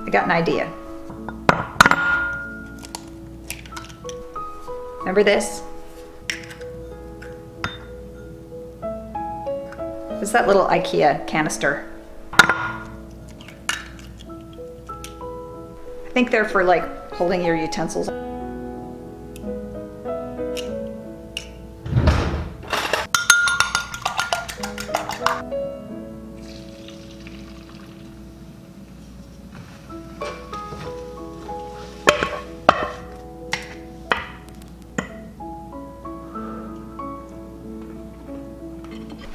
I got an idea. Remember this? It's that little IKEA canister. I think they're for like holding your utensils.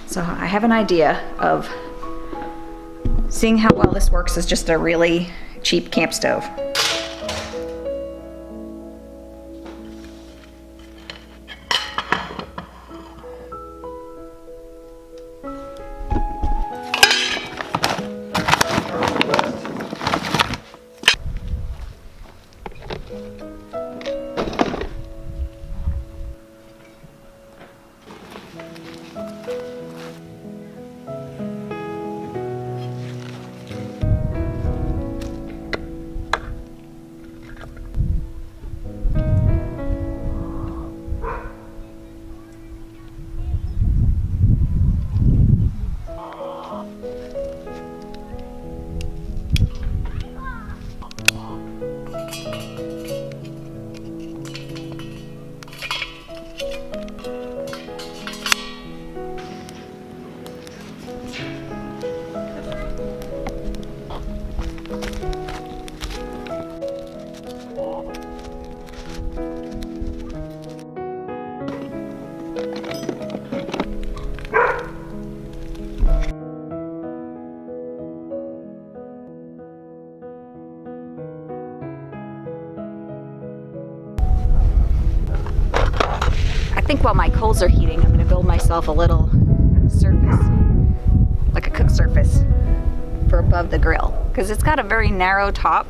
So I have an idea of seeing how well this works as just a really cheap camp stove. I think while my coals are heating, I'm going to build myself a little surface, like a cook surface, for above the grill, because it's got a very narrow top,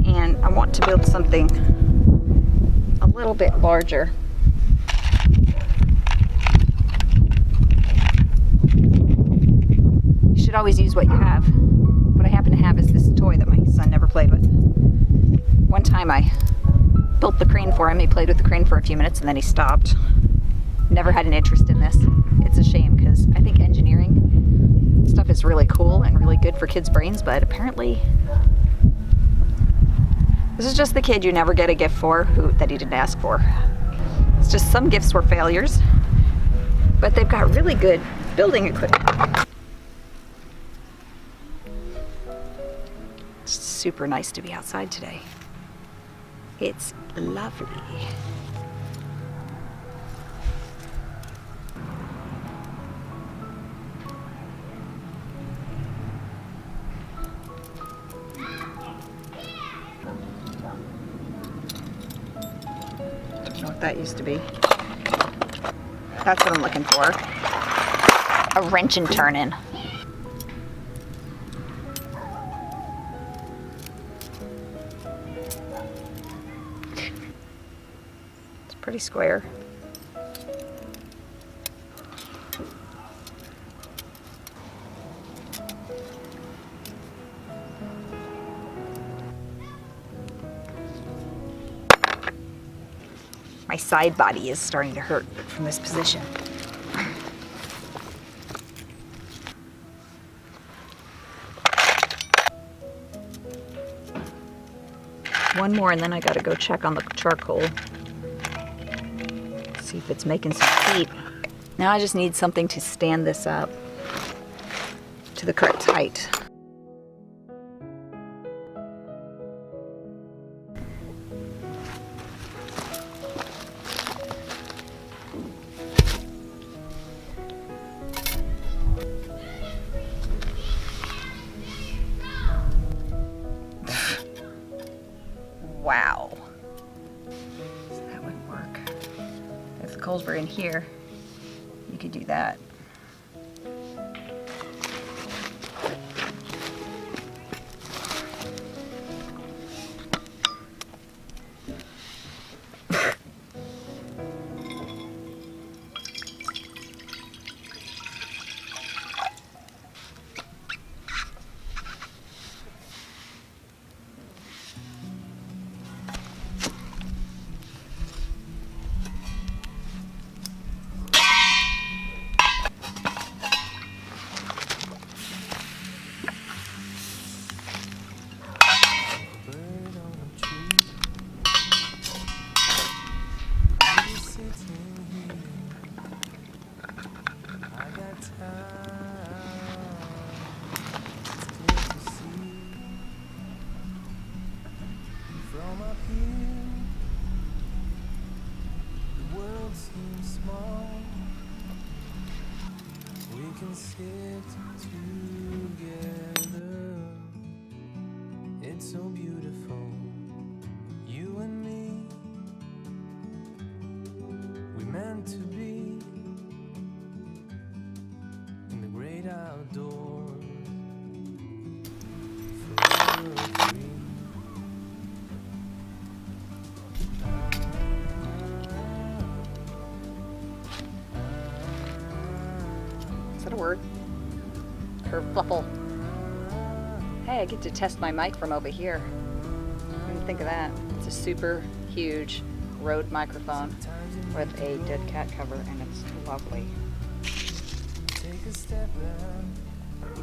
and I want to build something a little bit larger. You should always use what you have. What I happen to have is this toy that my son never played with. One time I built the crane for him. He played with the crane for a few minutes and then he stopped. Never had an interest in this. It's a shame because I think engineering stuff is really cool and really good for kids' brains, but apparently this is just the kid you never get a gift for that he didn't ask for. It's just some gifts were failures, but they've got really good building equipment. It's super nice to be outside today. It's lovely. Don't know what that used to be. That's what I'm looking for. A wrench and turn in. Pretty square. My side body is starting to hurt from this position. One more and then I gotta go check on the charcoal. See if it's making some heat. Now I just need something to stand this up to the correct height. Wow. So that wouldn't work. If the coals were in here, you could do that. can sit together. It's so beautiful, you and me. We meant to be in the great outdoors, forever free. Is that a word? Kerfluffle. Hey, I get to test my mic from over here. I didn't think of that. It's a super huge Rode microphone with a dead cat cover, and it's lovely. Take a step back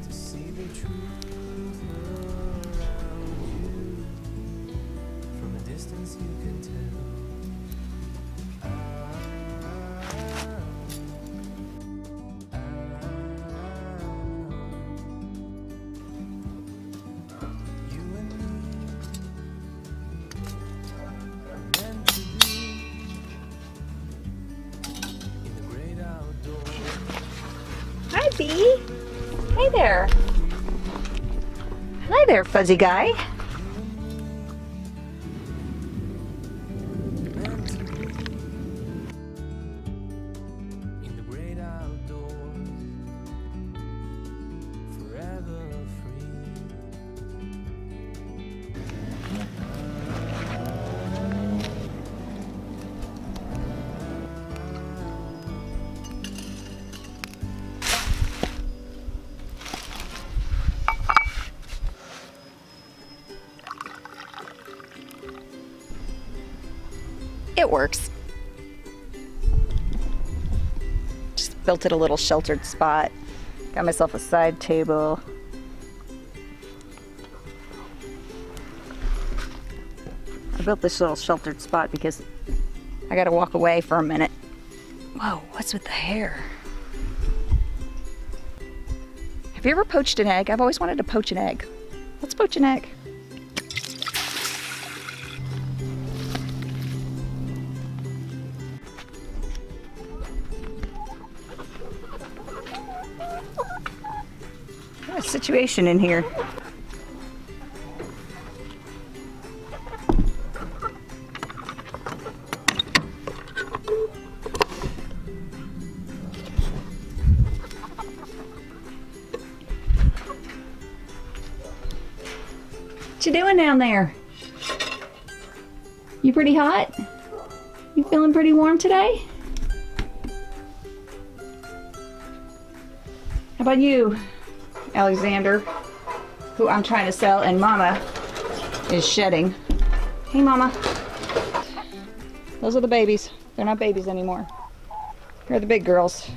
to see the truth around you. From a distance you can tell. You and me are meant to be in the great outdoors. Hi, Bee. Hey there. Hi there, fuzzy guy. Meant to be in the great outdoors, forever free. It works. Just built it a little sheltered spot. Got myself a side table. I built this little sheltered spot because I gotta walk away for a minute. Whoa, what's with the hair? Have you ever poached an egg? I've always wanted to poach an egg. Let's poach an egg. What a situation in here. What you doing down there? You pretty hot? You feeling pretty warm today? How about you, Alexander, who I'm trying to sell, and Mama is shedding. Hey, Mama. Those are the babies. They're not babies anymore. They're the big girls.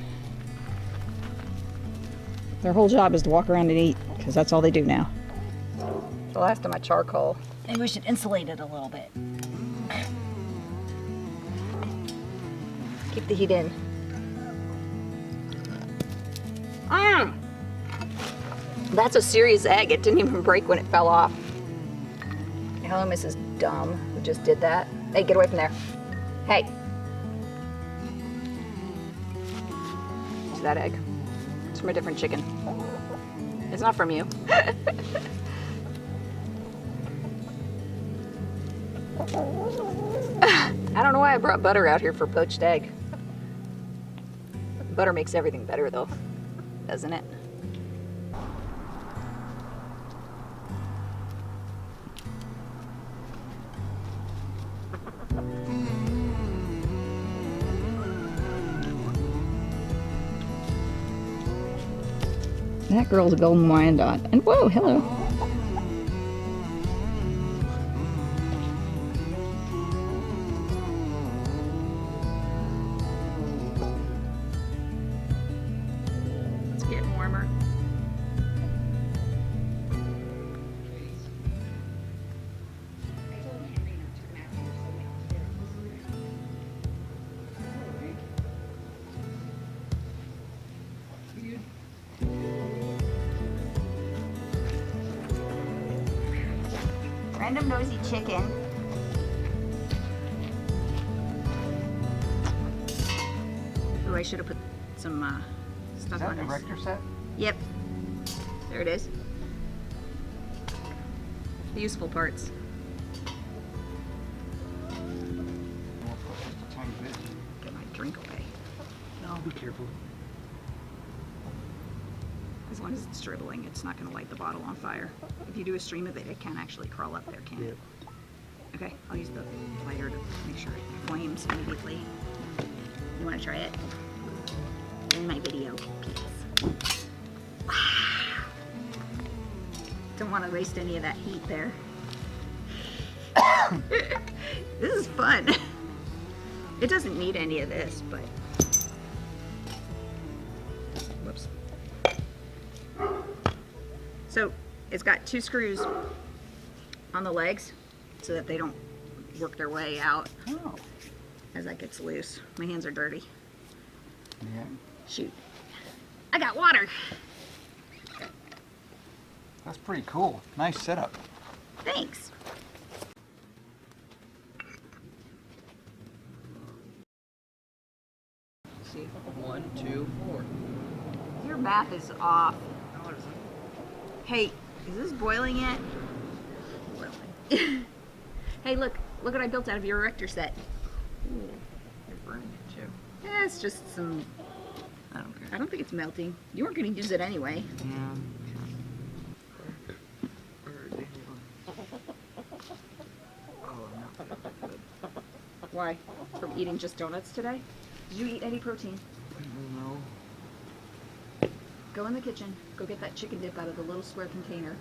Their whole job is to walk around and eat, because that's all they do now. The last of my charcoal. Maybe we should insulate it a little bit. Keep the heat in. That's a serious egg. It didn't even break when it fell off. Hello, Mrs. Dumb, who just did that. Hey, get away from there. Hey. It's that egg. It's from a different chicken. It's not from you. I don't know why I brought butter out here for poached egg. Butter makes everything better though, doesn't it? That girl's a golden Wyandotte. And whoa, hello. It's getting warmer. Random nosy chicken. Ooh, I should have put some stuff on this. Erector set? Yep. There it is. The useful parts. Just a tiny bit. Get my drink away. No, be careful. As long as it's dribbling, it's not going to light the bottle on fire. If you do a stream of it, it can actually crawl up there, can't it? Okay, I'll use the lighter to make sure it flames immediately. You want to try it? In my video, please. Wow. Don't want to waste any of that heat there. This is fun. It doesn't need any of this, but... Whoops. So, it's got 2 screws on the legs so that they don't work their way out as that gets loose. My hands are dirty. Yeah. Shoot. I got water. That's pretty cool. Nice setup. Thanks. Let's see. 1, 2, 4. Your math is off. Hey, is this boiling yet? Hey, look what I built out of your erector set. Ooh, you're burning it too. Yeah, it's just some, I don't care. I don't think it's melting. You weren't gonna use it anyway. Yeah. Why? From eating just donuts today? Did you eat any protein? No. Go in the kitchen, go get that chicken dip out of the little square container.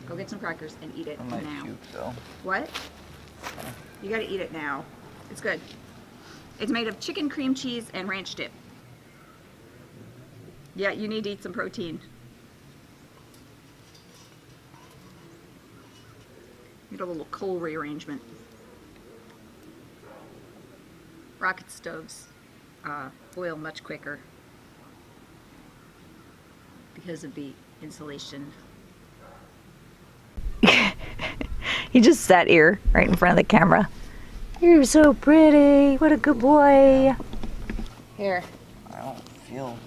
Go get some crackers and eat it I might now. puke though. What? You gotta eat it now. It's good. It's made of chicken, cream cheese, and ranch dip. Yeah, you need to eat some protein. Need a little coal rearrangement. Rocket stoves boil much quicker because of the insulation. He just sat here right in front of the camera. You're so pretty. What a good boy. Here, I don't feel.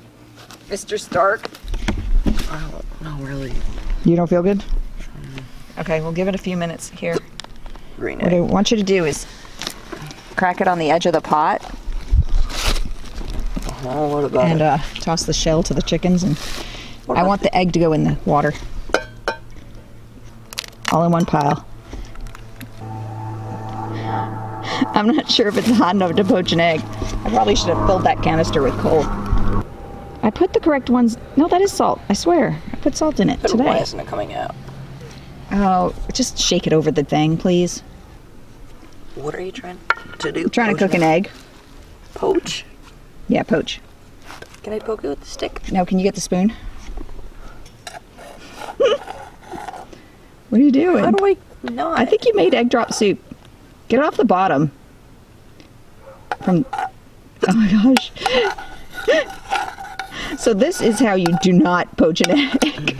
Mr. Stark. I don't know really. You don't feel good? Okay, we'll give it a few minutes. Here. Green What I want you to do is crack it on the edge of the pot Oh, what about and it? toss the shell to the chickens. And I want the egg to go in the water. All in one pile. I'm not sure if it's hot enough to poach an egg. I probably should have filled that canister with coal. I put the correct ones. No, that is salt. I swear. I put salt in it Then why today. isn't it coming out? Oh, just shake it over the thing, please. What are you trying to do? I'm trying to cook an egg. Poach? Yeah, poach. Can I poke it with the stick? No, can you get the spoon? What are you doing? How do I not? I think you made egg drop soup. Get it off the bottom. From, oh my gosh. So this is how you do not poach an egg.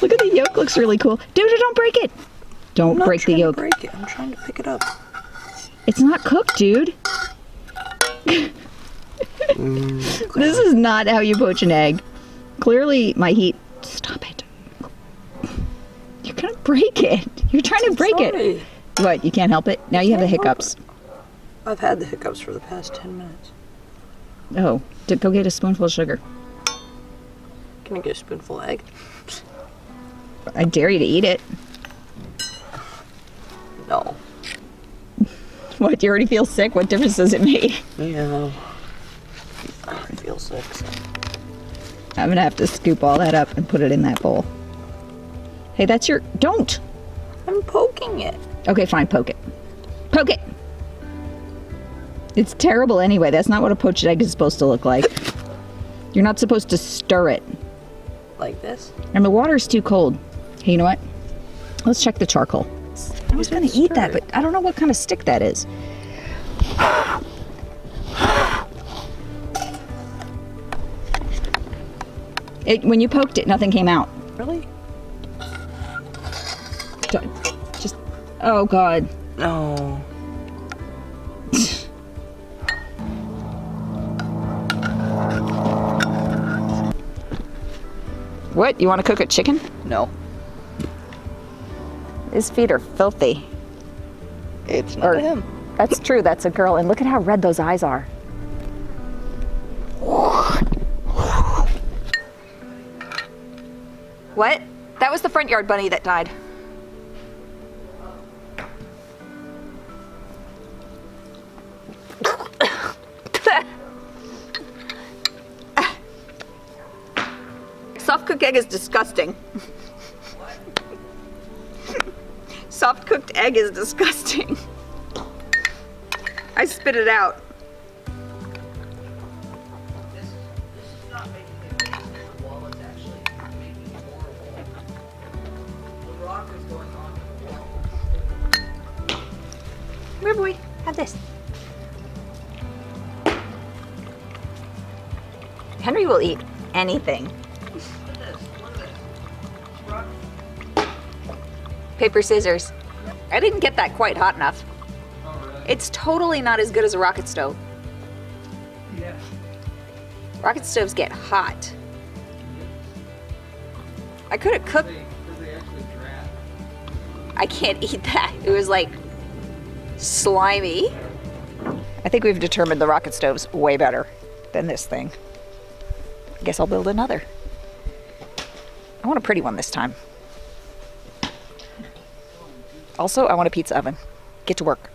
Look at the yolk, looks really cool. Dude, don't break it. Don't break the yolk. I'm not trying to break it. I'm trying to pick it up. It's not cooked, dude. This is not how you poach an egg. Clearly my heat, stop it. You're gonna break it. You're trying to break it. Sorry. What, you can't help it? Now you have the hiccups. I've had the hiccups for the past 10 minutes. Oh, go get a spoonful of sugar. Can I get a spoonful of egg? I dare you to eat it. No. What, you already feel sick? What difference does it make? Yeah. I feel sick. So. I'm gonna have to scoop all that up and put it in that bowl. Hey, that's your, don't! I'm poking it. Okay, fine, poke it. Poke it! It's terrible anyway. That's not what a poached egg is supposed to look like. You're not supposed to stir it. Like this? And the water's too cold. Hey, you know what? Let's check the charcoal. I was gonna eat that, but I don't know what kind of stick that is. When you poked it, nothing came out. Really? Just, oh God. No. What? You want to cook a chicken? No. His feet are filthy. It's not Or- him. That's true. That's a girl. And look at how red those eyes are. What? That was the front yard bunny that died. Soft cooked egg is disgusting. Soft cooked egg is disgusting. I spit it out. This is not making it against the wall, it's actually making it more wall. The rock is going on the wall. Come here, boy. Have this. Henry will eat anything. Look at this, look at this. Rock. Paper, scissors. I didn't get that quite hot enough. Oh, really? It's totally not as good as a rocket stove. Yeah. Rocket stoves get hot. I could have cooked. They actually draft. I can't eat that. It was like slimy. I think we've determined the rocket stove's way better than this thing. I guess I'll build another. I want a pretty one this time. Also, I want a pizza oven. Get to work.